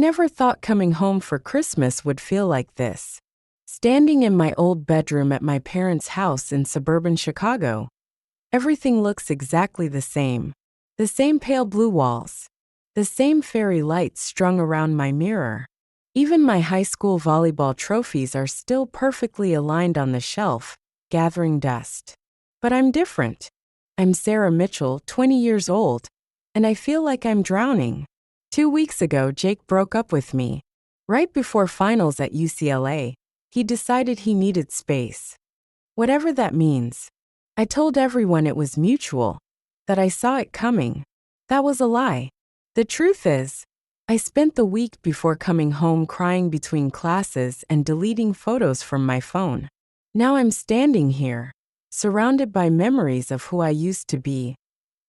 never thought coming home for Christmas would feel like this. Standing in my old bedroom at my parents' house in suburban Chicago. Everything looks exactly the same. The same pale blue walls. The same fairy lights strung around my mirror. Even my high school volleyball trophies are still perfectly aligned on the shelf, gathering dust. But I'm different. I'm Sarah Mitchell, 20 years old, and I feel like I'm drowning. 2 weeks ago, Jake broke up with me. Right before finals at UCLA, he decided he needed space. Whatever that means. I told everyone it was mutual, that I saw it coming. That was a lie. The truth is, I spent the week before coming home crying between classes and deleting photos from my phone. Now I'm standing here, surrounded by memories of who I used to be,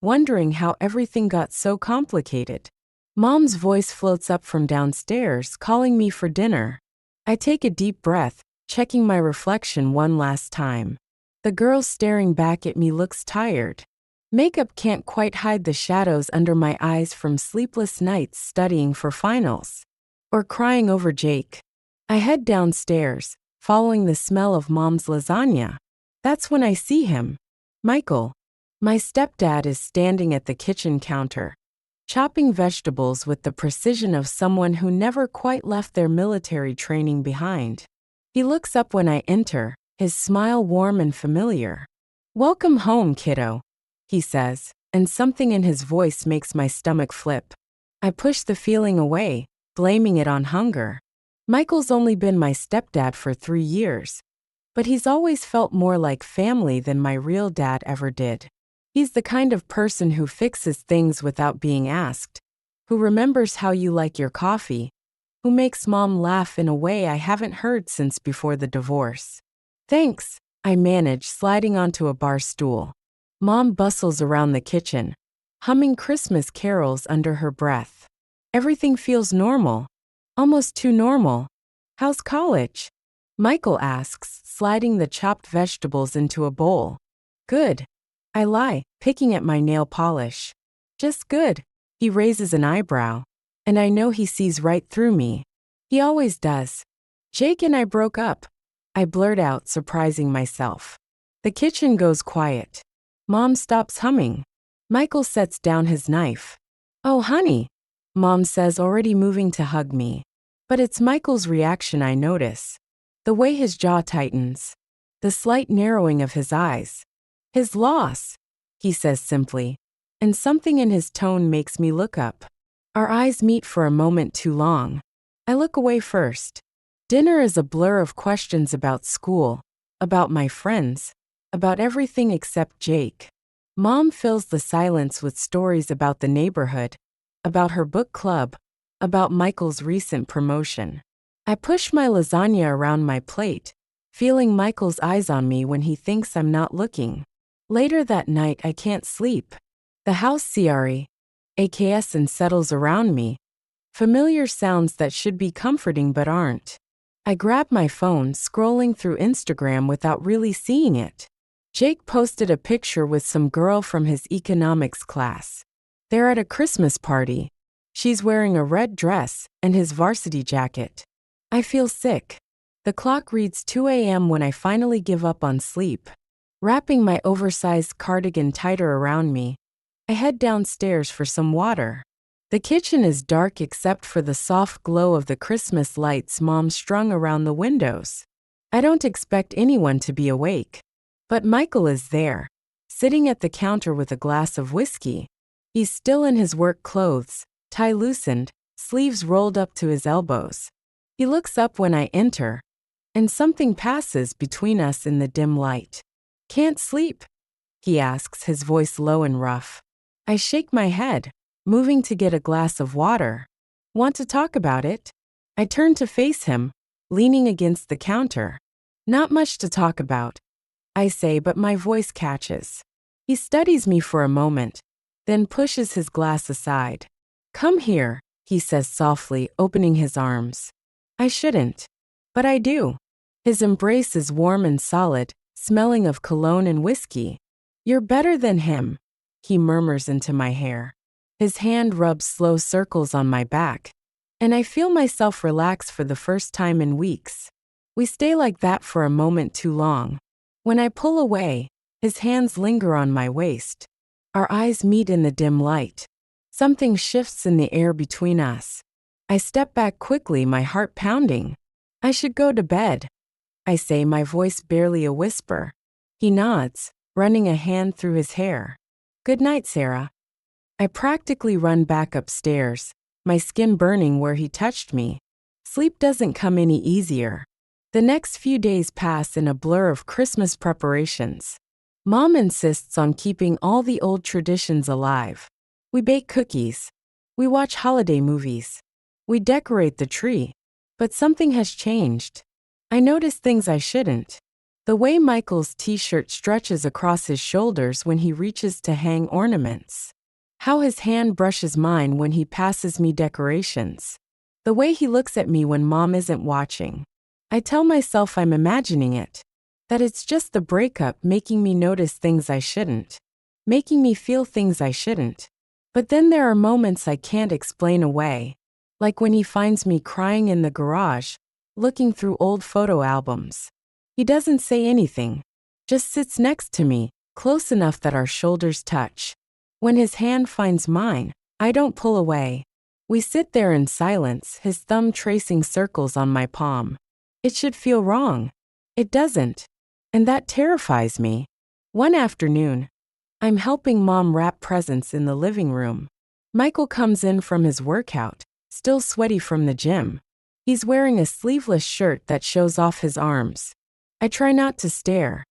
wondering how everything got so complicated. Mom's voice floats up from downstairs, calling me for dinner. I take a deep breath, checking my reflection one last time. The girl staring back at me looks tired. Makeup can't quite hide the shadows under my eyes from sleepless nights studying for finals. Or crying over Jake. I head downstairs, following the smell of Mom's lasagna. That's when I see him. Michael. My stepdad is standing at the kitchen counter, chopping vegetables with the precision of someone who never quite left their military training behind. He looks up when I enter, his smile warm and familiar. "Welcome home, kiddo," he says, and something in his voice makes my stomach flip. I push the feeling away, blaming it on hunger. Michael's only been my stepdad for 3 years, but he's always felt more like family than my real dad ever did. He's the kind of person who fixes things without being asked, who remembers how you like your coffee, who makes Mom laugh in a way I haven't heard since before the divorce. "Thanks," I manage, sliding onto a bar stool. Mom bustles around the kitchen, humming Christmas carols under her breath. Everything feels normal, almost too normal. "How's college?" Michael asks, sliding the chopped vegetables into a bowl. "Good." I lie, picking at my nail polish. "Just good." He raises an eyebrow, and I know he sees right through me. He always does. "Jake and I broke up," I blurt out, surprising myself. The kitchen goes quiet. Mom stops humming. Michael sets down his knife. "Oh, honey," Mom says, already moving to hug me. But it's Michael's reaction I notice. The way his jaw tightens. The slight narrowing of his eyes. "His loss," he says simply, and something in his tone makes me look up. Our eyes meet for a moment too long. I look away first. Dinner is a blur of questions about school, about my friends, about everything except Jake. Mom fills the silence with stories about the neighborhood, about her book club, about Michael's recent promotion. I push my lasagna around my plate, feeling Michael's eyes on me when he thinks I'm not looking. Later that night, I can't sleep. The house AKS and settles around me. Familiar sounds that should be comforting but aren't. I grab my phone, scrolling through Instagram without really seeing it. Jake posted a picture with some girl from his economics class. They're at a Christmas party. She's wearing a red dress and his varsity jacket. I feel sick. The clock reads 2 a.m. when I finally give up on sleep. Wrapping my oversized cardigan tighter around me, I head downstairs for some water. The kitchen is dark except for the soft glow of the Christmas lights Mom strung around the windows. I don't expect anyone to be awake. But Michael is there, sitting at the counter with a glass of whiskey. He's still in his work clothes, tie loosened, sleeves rolled up to his elbows. He looks up when I enter, and something passes between us in the dim light. "Can't sleep?" he asks, his voice low and rough. I shake my head, moving to get a glass of water. "Want to talk about it?" I turn to face him, leaning against the counter. "Not much to talk about," I say, but my voice catches. He studies me for a moment, then pushes his glass aside. "Come here," he says softly, opening his arms. I shouldn't, but I do. His embrace is warm and solid, smelling of cologne and whiskey. "You're better than him," he murmurs into my hair. His hand rubs slow circles on my back. and I feel myself relax for the first time in weeks. We stay like that for a moment too long. When I pull away, his hands linger on my waist. Our eyes meet in the dim light. Something shifts in the air between us. I step back quickly, my heart pounding. I should go to bed, I say, my voice barely a whisper. He nods, running a hand through his hair. Good night, Sarah. I practically run back upstairs, my skin burning where he touched me. Sleep doesn't come any easier. The next few days pass in a blur of Christmas preparations. Mom insists on keeping all the old traditions alive. We bake cookies. We watch holiday movies. We decorate the tree. But something has changed. I notice things I shouldn't. The way Michael's t-shirt stretches across his shoulders when he reaches to hang ornaments. How his hand brushes mine when he passes me decorations. The way he looks at me when Mom isn't watching. I tell myself I'm imagining it. That it's just the breakup making me notice things I shouldn't. Making me feel things I shouldn't. But then there are moments I can't explain away. Like when he finds me crying in the garage, looking through old photo albums. He doesn't say anything. Just sits next to me, close enough that our shoulders touch. When his hand finds mine, I don't pull away. We sit there in silence, his thumb tracing circles on my palm. It should feel wrong. It doesn't. And that terrifies me. One afternoon, I'm helping Mom wrap presents in the living room. Michael comes in from his workout, still sweaty from the gym. He's wearing a sleeveless shirt that shows off his arms. I try not to stare.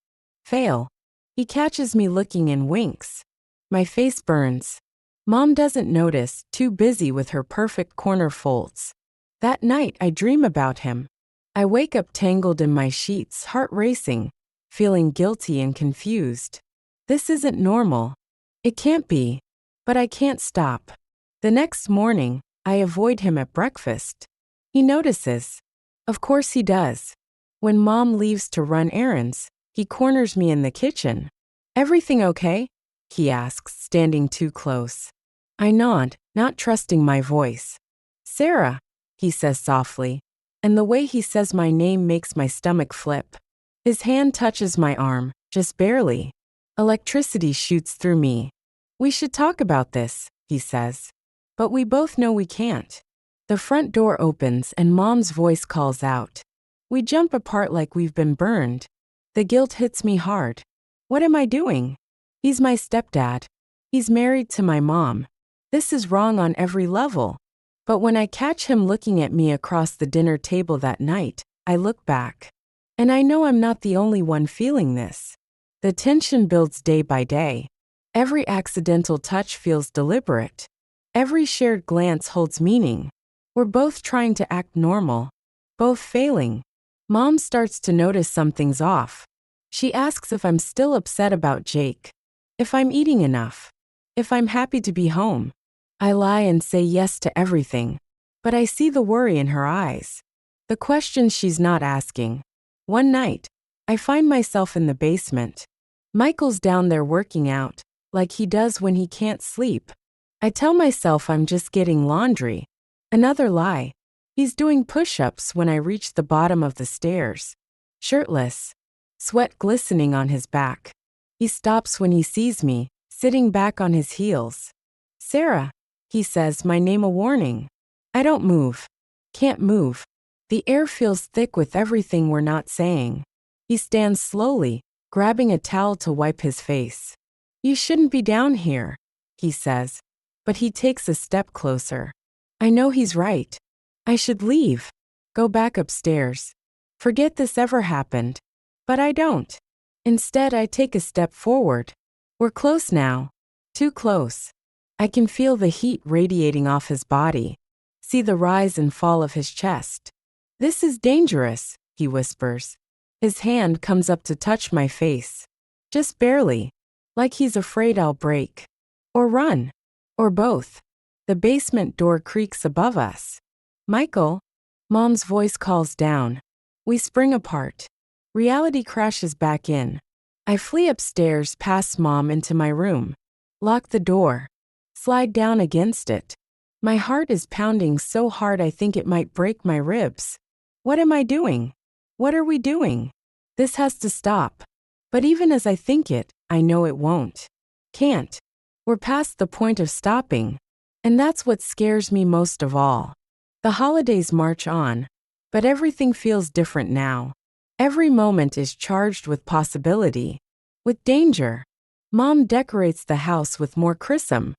Fail. He catches me looking and winks. My face burns. Mom doesn't notice, too busy with her perfect corner folds. That night I dream about him. I wake up tangled in my sheets, heart racing, feeling guilty and confused. This isn't normal. It can't be. But I can't stop. The next morning, I avoid him at breakfast. He notices. Of course he does. When Mom leaves to run errands, he corners me in the kitchen. Everything okay? He asks, standing too close. I nod, not trusting my voice. Sarah, he says softly, and the way he says my name makes my stomach flip. His hand touches my arm, just barely. Electricity shoots through me. We should talk about this, he says. But we both know we can't. The front door opens and Mom's voice calls out. We jump apart like we've been burned. The guilt hits me hard. What am I doing? He's my stepdad. He's married to my mom. This is wrong on every level. But when I catch him looking at me across the dinner table that night, I look back. And I know I'm not the only one feeling this. The tension builds day by day. Every accidental touch feels deliberate. Every shared glance holds meaning. We're both trying to act normal. Both failing. Mom starts to notice something's off. She asks if I'm still upset about Jake. If I'm eating enough. If I'm happy to be home. I lie and say yes to everything. But I see the worry in her eyes. The questions she's not asking. One night, I find myself in the basement. Michael's down there working out, like he does when he can't sleep. I tell myself I'm just getting laundry. Another lie. He's doing push-ups when I reach the bottom of the stairs. Shirtless. Sweat glistening on his back. He stops when he sees me, sitting back on his heels. Sarah, he says, my name a warning. I don't move. Can't move. The air feels thick with everything we're not saying. He stands slowly, grabbing a towel to wipe his face. You shouldn't be down here, he says. But he takes a step closer. I know he's right. I should leave. Go back upstairs. Forget this ever happened. But I don't. Instead, I take a step forward. We're close now. Too close. I can feel the heat radiating off his body. See the rise and fall of his chest. This is dangerous, he whispers. His hand comes up to touch my face. Just barely. Like he's afraid I'll break. Or run. Or both. The basement door creaks above us. Michael. Mom's voice calls down. We spring apart. Reality crashes back in. I flee upstairs past Mom into my room. Lock the door. Slide down against it. My heart is pounding so hard I think it might break my ribs. What am I doing? What are we doing? This has to stop. But even as I think it, I know it won't. Can't. We're past the point of stopping. And that's what scares me most of all. The holidays march on, but everything feels different now. Every moment is charged with possibility, with danger. Mom decorates the house with more chrism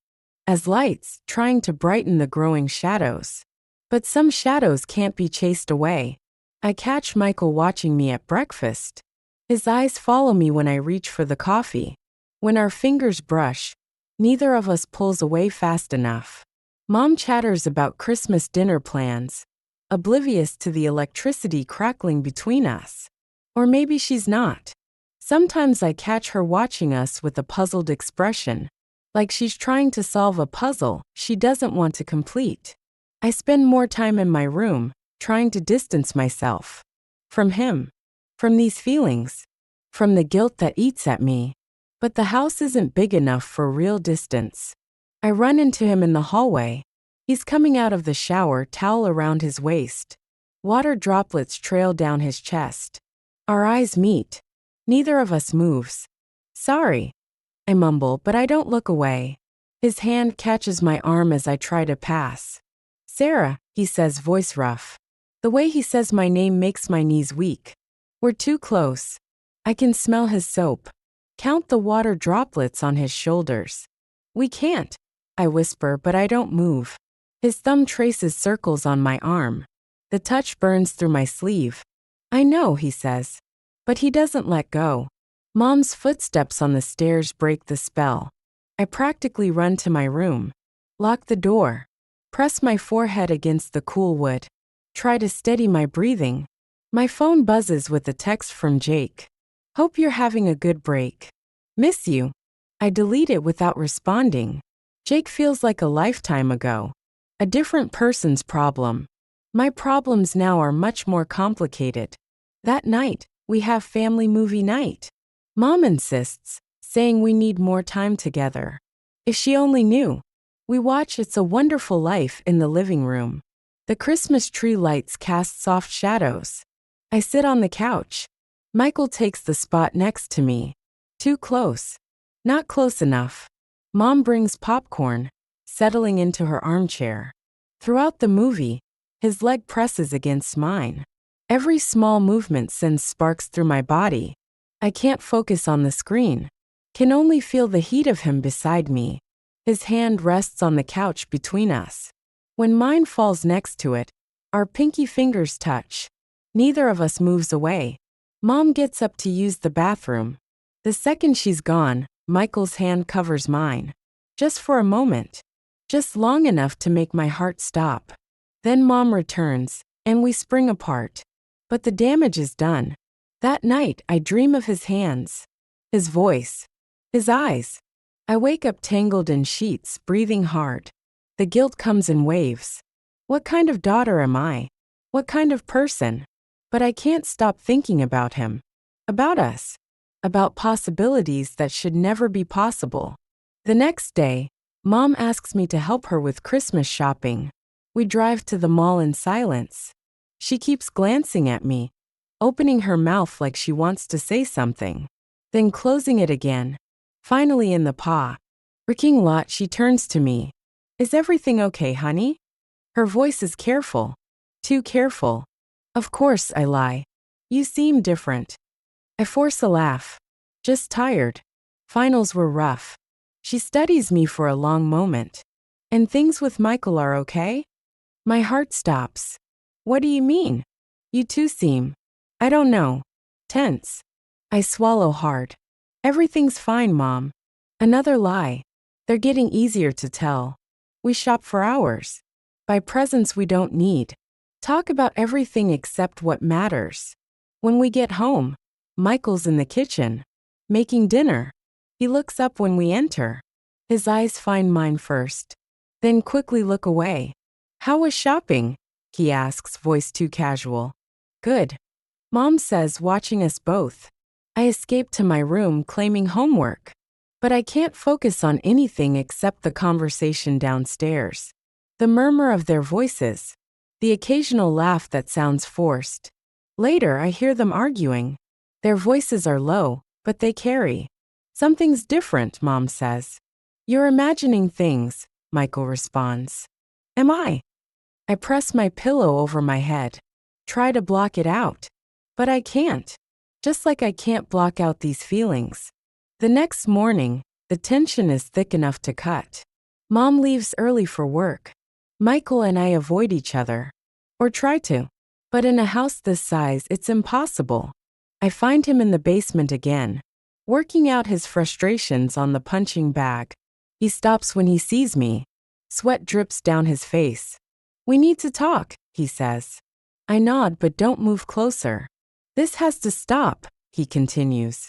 as lights, trying to brighten the growing shadows. But some shadows can't be chased away. I catch Michael watching me at breakfast. His eyes follow me when I reach for the coffee. When our fingers brush, neither of us pulls away fast enough. Mom chatters about Christmas dinner plans, oblivious to the electricity crackling between us. Or maybe she's not. Sometimes I catch her watching us with a puzzled expression, like she's trying to solve a puzzle she doesn't want to complete. I spend more time in my room, trying to distance myself from him, from these feelings, from the guilt that eats at me. But the house isn't big enough for real distance. I run into him in the hallway. He's coming out of the shower, towel around his waist. Water droplets trail down his chest. Our eyes meet. Neither of us moves. Sorry, I mumble, but I don't look away. His hand catches my arm as I try to pass. Sarah, he says, voice rough. The way he says my name makes my knees weak. We're too close. I can smell his soap. Count the water droplets on his shoulders. We can't, I whisper, but I don't move. His thumb traces circles on my arm. The touch burns through my sleeve. I know, he says. But he doesn't let go. Mom's footsteps on the stairs break the spell. I practically run to my room. Lock the door. Press my forehead against the cool wood. Try to steady my breathing. My phone buzzes with a text from Jake. Hope you're having a good break. Miss you. I delete it without responding. Jake feels like a lifetime ago. A different person's problem. My problems now are much more complicated. That night, we have family movie night. Mom insists, saying we need more time together. If she only knew. We watch It's a Wonderful Life in the living room. The Christmas tree lights cast soft shadows. I sit on the couch. Michael takes the spot next to me. Too close. Not close enough. Mom brings popcorn, settling into her armchair. Throughout the movie, his leg presses against mine. Every small movement sends sparks through my body. I can't focus on the screen. Can only feel the heat of him beside me. His hand rests on the couch between us. When mine falls next to it, our pinky fingers touch. Neither of us moves away. Mom gets up to use the bathroom. The second she's gone, Michael's hand covers mine. Just for a moment. Just long enough to make my heart stop. Then Mom returns, and we spring apart. But the damage is done. That night, I dream of his hands, his voice, his eyes. I wake up tangled in sheets, breathing hard. The guilt comes in waves. What kind of daughter am I? What kind of person? But I can't stop thinking about him. About us. About possibilities that should never be possible. The next day, Mom asks me to help her with Christmas shopping. We drive to the mall in silence. She keeps glancing at me, opening her mouth like she wants to say something, then closing it again. Finally in the parking lot, she turns to me. Is everything okay, honey? Her voice is careful. Too careful. Of course, I lie. You seem different. I force a laugh. Just tired. Finals were rough. She studies me for a long moment. And things with Michael are okay? My heart stops. What do you mean? You two seem, I don't know, tense. I swallow hard. Everything's fine, Mom. Another lie. They're getting easier to tell. We shop for hours. Buy presents we don't need. Talk about everything except what matters. When we get home, Michael's in the kitchen, making dinner. He looks up when we enter. His eyes find mine first, then quickly look away. How was shopping? He asks, voice too casual. Good. Mom says, watching us both. I escape to my room claiming homework. But I can't focus on anything except the conversation downstairs. The murmur of their voices. The occasional laugh that sounds forced. Later, I hear them arguing. Their voices are low, but they carry. Something's different, Mom says. You're imagining things, Michael responds. Am I? I press my pillow over my head. Try to block it out. But I can't. Just like I can't block out these feelings. The next morning, the tension is thick enough to cut. Mom leaves early for work. Michael and I avoid each other. Or try to. But in a house this size, it's impossible. I find him in the basement again, working out his frustrations on the punching bag. He stops when he sees me. Sweat drips down his face. We need to talk, he says. I nod but don't move closer. This has to stop, he continues.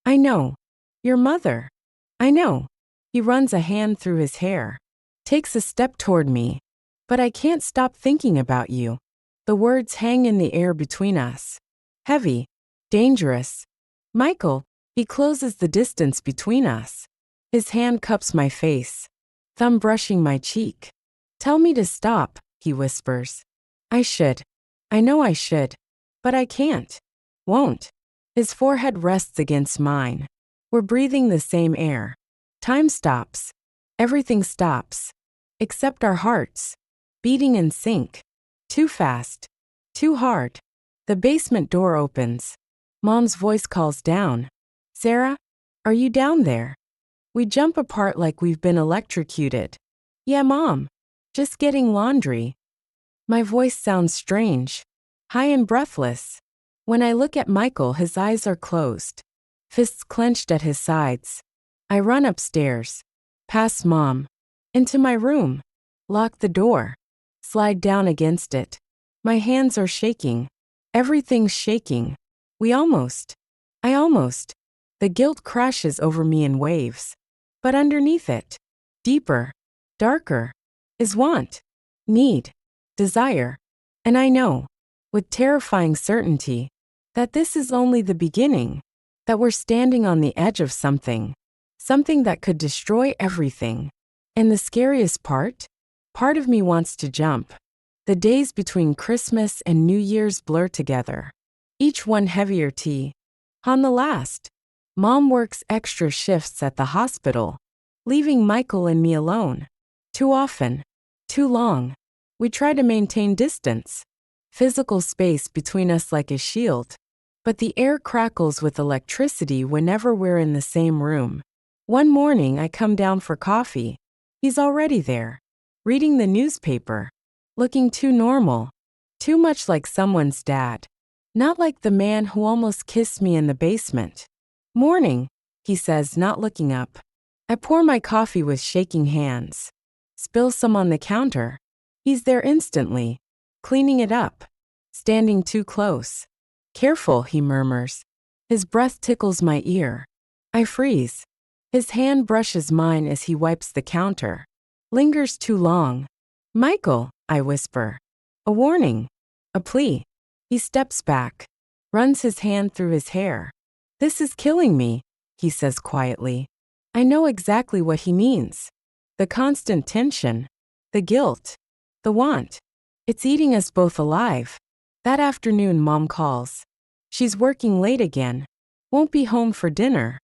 I know. Your mother. I know. He runs a hand through his hair. Takes a step toward me. But I can't stop thinking about you. The words hang in the air between us. Heavy. Dangerous. Michael, he closes the distance between us. His hand cups my face. Thumb brushing my cheek. Tell me to stop, he whispers. I should. I know I should. But I can't. Won't. His forehead rests against mine. We're breathing the same air. Time stops. Everything stops. Except our hearts. Beating in sync. Too fast. Too hard. The basement door opens. Mom's voice calls down. Sarah, are you down there? We jump apart like we've been electrocuted. Yeah, Mom. Just getting laundry. My voice sounds strange. High and breathless. When I look at Michael, his eyes are closed. Fists clenched at his sides. I run upstairs. Past Mom. Into my room. Lock the door. Slide down against it. My hands are shaking. Everything's shaking. I almost. The guilt crashes over me in waves. But underneath it, deeper, darker, is want, need, desire. And I know, with terrifying certainty, that this is only the beginning, that we're standing on the edge of something that could destroy everything. And the scariest part of me wants to jump. The days between Christmas and New Year's blur together. Each one heavier on the last. Mom works extra shifts at the hospital, leaving Michael and me alone. Too often. Too long. We try to maintain distance. Physical space between us like a shield. But the air crackles with electricity whenever we're in the same room. One morning I come down for coffee. He's already there. Reading the newspaper. Looking too normal. Too much like someone's dad. Not like the man who almost kissed me in the basement. Morning, he says, not looking up. I pour my coffee with shaking hands. Spill some on the counter. He's there instantly. Cleaning it up. Standing too close. Careful, he murmurs. His breath tickles my ear. I freeze. His hand brushes mine as he wipes the counter. Lingers too long. Michael, I whisper. A warning. A plea. He steps back. Runs his hand through his hair. This is killing me, he says quietly. I know exactly what he means. The constant tension. The guilt. The want. It's eating us both alive. That afternoon, Mom calls. She's working late again. Won't be home for dinner.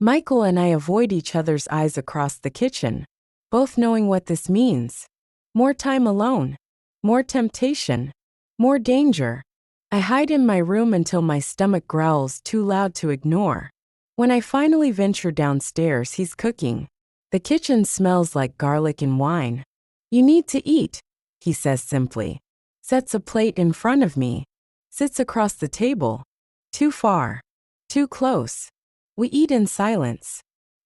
Michael and I avoid each other's eyes across the kitchen, both knowing what this means. More time alone. More temptation. More danger. I hide in my room until my stomach growls too loud to ignore. When I finally venture downstairs, he's cooking. The kitchen smells like garlic and wine. You need to eat, he says simply. Sets a plate in front of me. Sits across the table. Too far. Too close. We eat in silence.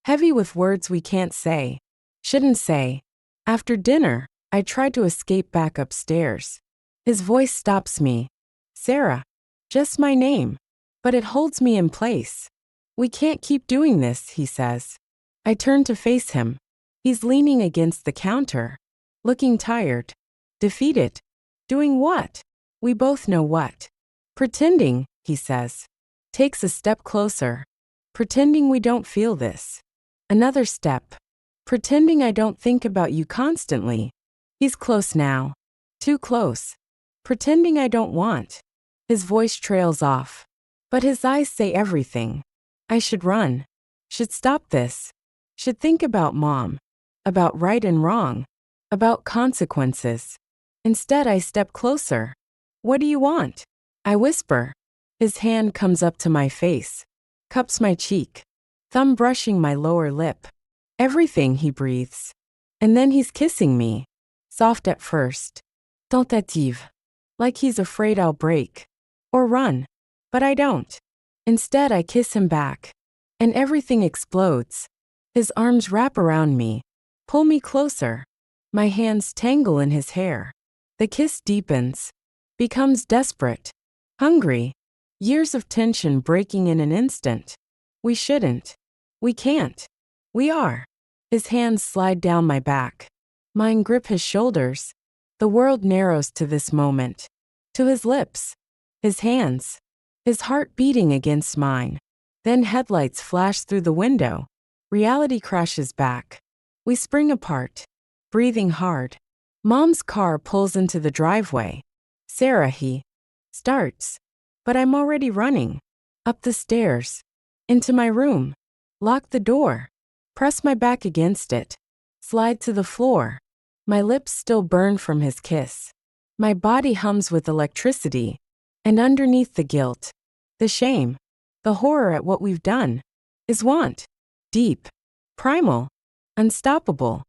Heavy with words we can't say. Shouldn't say. After dinner, I try to escape back upstairs. His voice stops me. Sarah. Just my name. But it holds me in place. We can't keep doing this, he says. I turn to face him. He's leaning against the counter. Looking tired. Defeated. Doing what? We both know what. Pretending, he says. Takes a step closer. Pretending we don't feel this. Another step. Pretending I don't think about you constantly. He's close now. Too close. Pretending I don't want. His voice trails off. But his eyes say everything. I should run. Should stop this. Should think about mom. About right and wrong. About consequences. Instead, I step closer. What do you want? I whisper. His hand comes up to my face. Cups my cheek. Thumb brushing my lower lip. Everything, he breathes. And then he's kissing me. Soft at first. Tentative. Like he's afraid I'll break. Or run. But I don't. Instead, I kiss him back. And everything explodes. His arms wrap around me. Pull me closer. My hands tangle in his hair. The kiss deepens. Becomes desperate. Hungry. Years of tension breaking in an instant. We shouldn't. We can't. We are. His hands slide down my back. Mine grip his shoulders. The world narrows to this moment. To his lips. His hands. His heart beating against mine. Then headlights flash through the window. Reality crashes back. We spring apart. Breathing hard. Mom's car pulls into the driveway. Sarah, he starts. But I'm already running. Up the stairs. Into my room. Lock the door. Press my back against it. Slide to the floor. My lips still burn from his kiss. My body hums with electricity. And underneath the guilt, the shame, the horror at what we've done, is want. Deep. Primal. Unstoppable.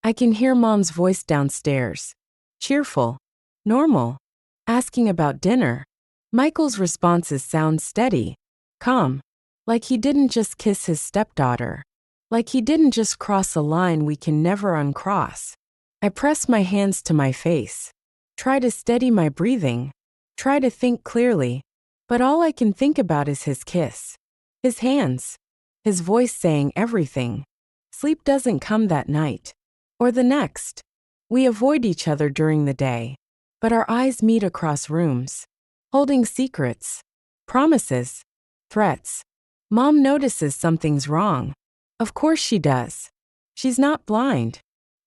I can hear Mom's voice downstairs. Cheerful. Normal. Asking about dinner. Michael's responses sound steady. Calm. Like he didn't just kiss his stepdaughter. Like he didn't just cross a line we can never uncross. I press my hands to my face. Try to steady my breathing. Try to think clearly. But all I can think about is his kiss. His hands. His voice saying everything. Sleep doesn't come that night. Or the next. We avoid each other during the day. But our eyes meet across rooms. Holding secrets. Promises. Threats. Mom notices something's wrong. Of course she does. She's not blind.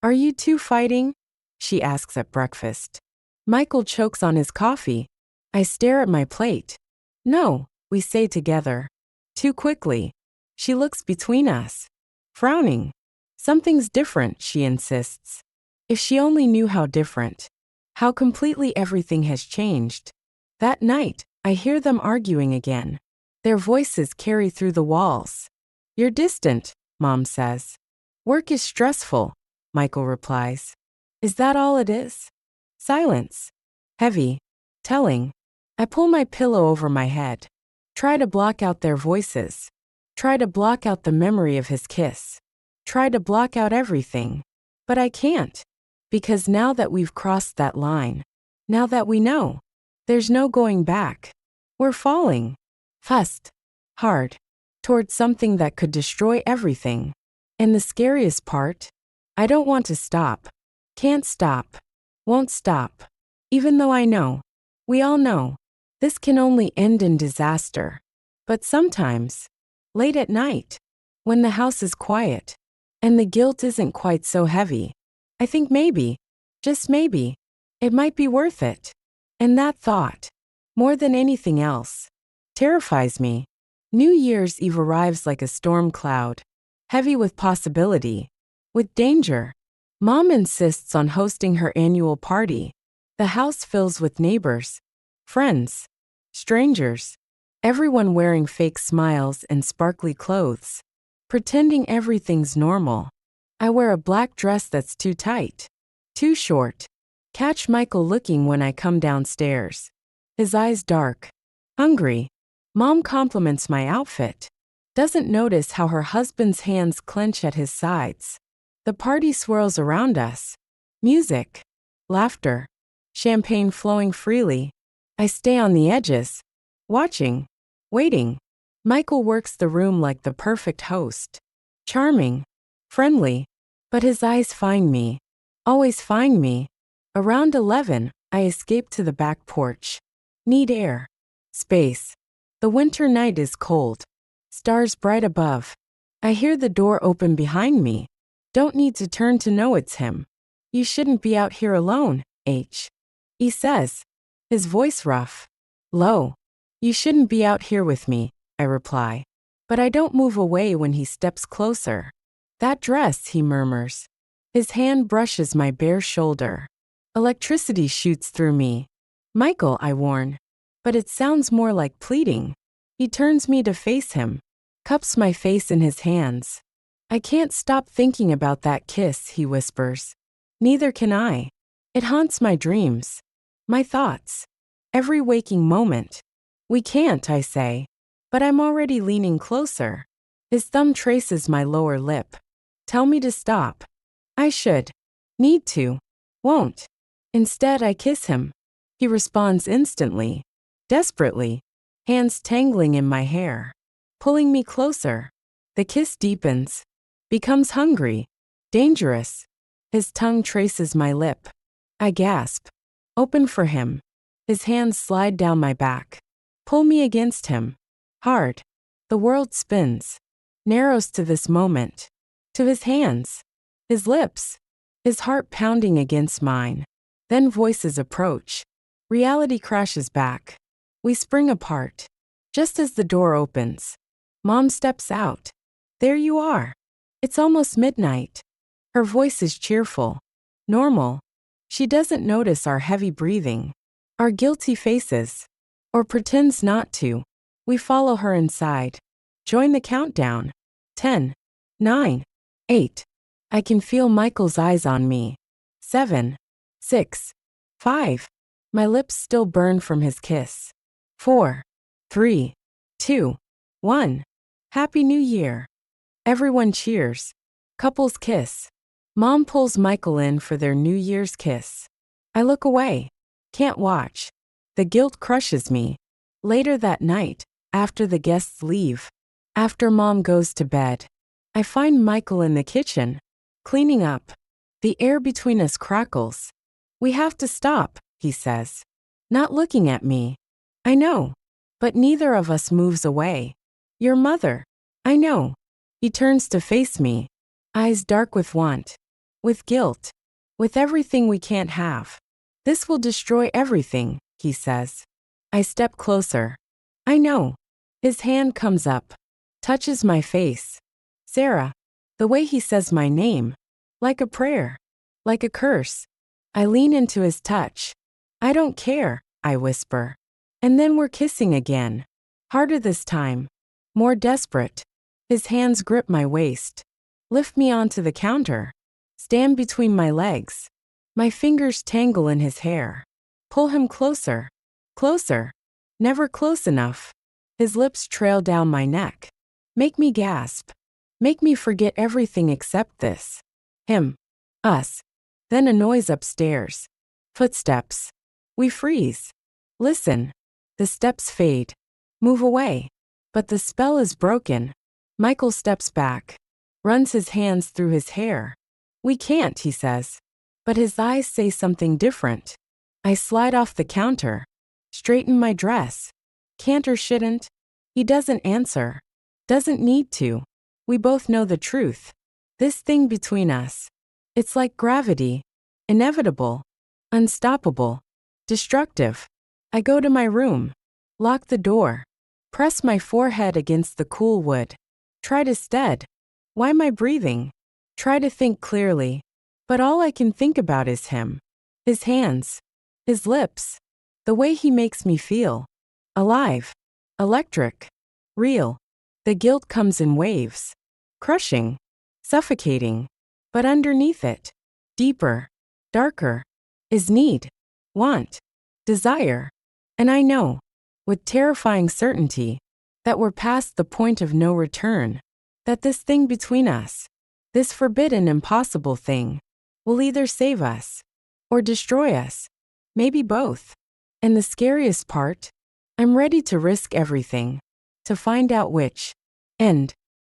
Are you two fighting? She asks at breakfast. Michael chokes on his coffee. I stare at my plate. No, we say together. Too quickly. She looks between us. Frowning. Something's different, she insists. If she only knew how different. How completely everything has changed. That night, I hear them arguing again. Their voices carry through the walls. You're distant, Mom says. Work is stressful, Michael replies. Is that all it is? Silence. Heavy. Telling. I pull my pillow over my head. Try to block out their voices. Try to block out the memory of his kiss. Try to block out everything. But I can't. Because now that we've crossed that line, now that we know, there's no going back. We're falling. Fast. Hard. Towards something that could destroy everything. And the scariest part? I don't want to stop. Can't stop. Won't stop. Even though I know. We all know. This can only end in disaster. But sometimes, late at night, when the house is quiet, and the guilt isn't quite so heavy, I think maybe, just maybe, it might be worth it. And that thought, more than anything else, terrifies me. New Year's Eve arrives like a storm cloud, heavy with possibility, with danger. Mom insists on hosting her annual party. The house fills with neighbors, friends, strangers, everyone wearing fake smiles and sparkly clothes, pretending everything's normal. I wear a black dress that's too tight, too short. Catch Michael looking when I come downstairs. His eyes dark, hungry. Mom compliments my outfit. Doesn't notice how her husband's hands clench at his sides. The party swirls around us. Music, laughter, champagne flowing freely. I stay on the edges, watching, waiting. Michael works the room like the perfect host. Charming, friendly, but his eyes find me. Always find me. Around 11, I escape to the back porch. Need air. Space. The winter night is cold. Stars bright above. I hear the door open behind me. Don't need to turn to know it's him. You shouldn't be out here alone, he says, his voice rough. Low. You shouldn't be out here with me, I reply. But I don't move away when he steps closer. That dress, he murmurs. His hand brushes my bare shoulder. Electricity shoots through me. Michael, I warn. But it sounds more like pleading. He turns me to face him, cups my face in his hands. I can't stop thinking about that kiss, he whispers. Neither can I. It haunts my dreams, my thoughts, every waking moment. We can't, I say. But I'm already leaning closer. His thumb traces my lower lip. Tell me to stop. I should. Need to. Won't. Instead, I kiss him. He responds instantly. Desperately. Hands tangling in my hair. Pulling me closer. The kiss deepens. Becomes hungry. Dangerous. His tongue traces my lip. I gasp. Open for him. His hands slide down my back. Pull me against him. Hard. The world spins. Narrows to this moment. To his hands. His lips. His heart pounding against mine. Then voices approach. Reality crashes back. We spring apart. Just as the door opens. Mom steps out. There you are. It's almost midnight. Her voice is cheerful. Normal. She doesn't notice our heavy breathing. Our guilty faces. Or pretends not to. We follow her inside. Join the countdown. 10, 9, 8. I can feel Michael's eyes on me. 7, 6, 5. My lips still burn from his kiss. 4, 3, 2, 1. Happy New Year. Everyone cheers. Couples kiss. Mom pulls Michael in for their New Year's kiss. I look away. Can't watch. The guilt crushes me. Later that night, after the guests leave, after Mom goes to bed, I find Michael in the kitchen, cleaning up. The air between us crackles. We have to stop, he says. Not looking at me. I know. But neither of us moves away. Your mother. I know. He turns to face me. Eyes dark with want. With guilt. With everything we can't have. This will destroy everything, he says. I step closer. I know. His hand comes up. Touches my face. Sarah. The way he says my name. Like a prayer. Like a curse. I lean into his touch. I don't care, I whisper. And then we're kissing again. Harder this time. More desperate. His hands grip my waist. Lift me onto the counter. Stand between my legs. My fingers tangle in his hair. Pull him closer. Closer. Never close enough. His lips trail down my neck. Make me gasp. Make me forget everything except this. Him. Us. Then a noise upstairs. Footsteps. We freeze. Listen. The steps fade. Move away. But the spell is broken. Michael steps back. Runs his hands through his hair. We can't, he says. But his eyes say something different. I slide off the counter. Straighten my dress. Can't or shouldn't? He doesn't answer. Doesn't need to. We both know the truth. This thing between us. It's like gravity. Inevitable. Unstoppable. Destructive. I go to my room. Lock the door. Press my forehead against the cool wood. Try to stead. Why am I breathing? Try to think clearly. But all I can think about is him. His hands. His lips. The way he makes me feel. Alive. Electric. Real. The guilt comes in waves. Crushing. Suffocating. But underneath it. Deeper. Darker. Is need. Want. Desire. And I know. With terrifying certainty. That we're past the point of no return. That this thing between us. This forbidden, impossible thing. Will either save us. Or destroy us. Maybe both. And the scariest part? I'm ready to risk everything. To find out which. End.